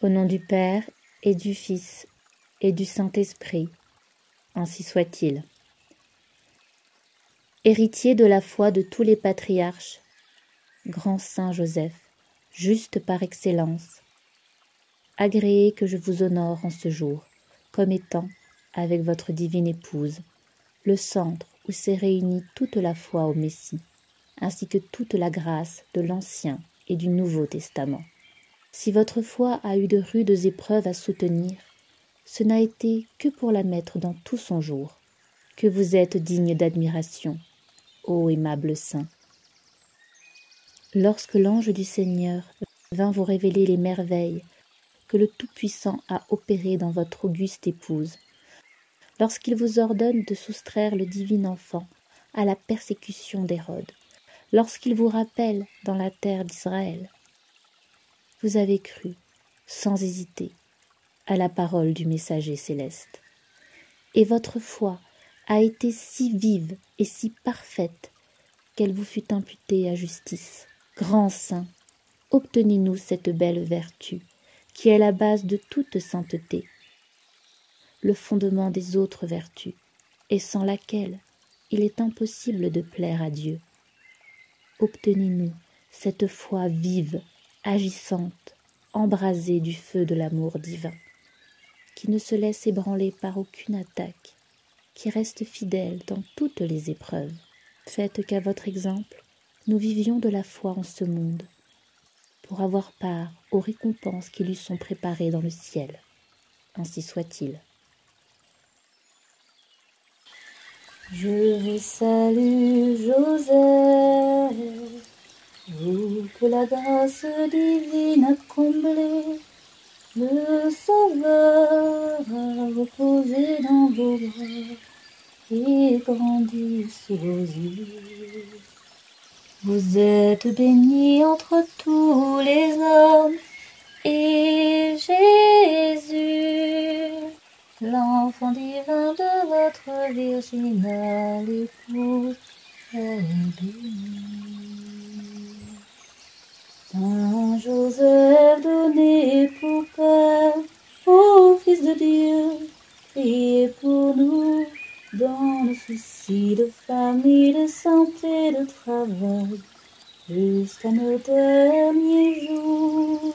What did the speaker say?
Au nom du Père, et du Fils, et du Saint-Esprit, ainsi soit-il. Héritier de la foi de tous les patriarches, grand Saint Joseph, juste par excellence, agréez que je vous honore en ce jour, comme étant, avec votre divine épouse, le centre où s'est réunie toute la foi au Messie, ainsi que toute la grâce de l'Ancien et du Nouveau Testament. Si votre foi a eu de rudes épreuves à soutenir, ce n'a été que pour la mettre dans tout son jour, que vous êtes digne d'admiration, ô aimable saint. Lorsque l'ange du Seigneur vint vous révéler les merveilles que le Tout-Puissant a opérées dans votre auguste épouse, lorsqu'il vous ordonne de soustraire le divin enfant à la persécution d'Hérode, lorsqu'il vous rappelle dans la terre d'Israël, vous avez cru, sans hésiter, à la parole du messager céleste. Et votre foi a été si vive et si parfaite qu'elle vous fut imputée à justice. Grand saint, obtenez-nous cette belle vertu qui est la base de toute sainteté, le fondement des autres vertus, et sans laquelle il est impossible de plaire à Dieu. Obtenez-nous cette foi vive, agissante, embrasée du feu de l'amour divin, qui ne se laisse ébranler par aucune attaque, qui reste fidèle dans toutes les épreuves. Faites qu'à votre exemple, nous vivions de la foi en ce monde, pour avoir part aux récompenses qui lui sont préparées dans le ciel. Ainsi soit-il. Je vous salue, Joseph, vous que la grâce divine a comblé, le Sauveur a reposé dans vos bras et grandi sous vos yeux. Vous êtes bénie entre tous les hommes, et Jésus, l'enfant divin de votre virginale épouse, est béni. Saint Joseph, donné pour père au Fils de Dieu, priez pour nous dans le souci de famille, de santé, de travail, jusqu'à nos derniers jours.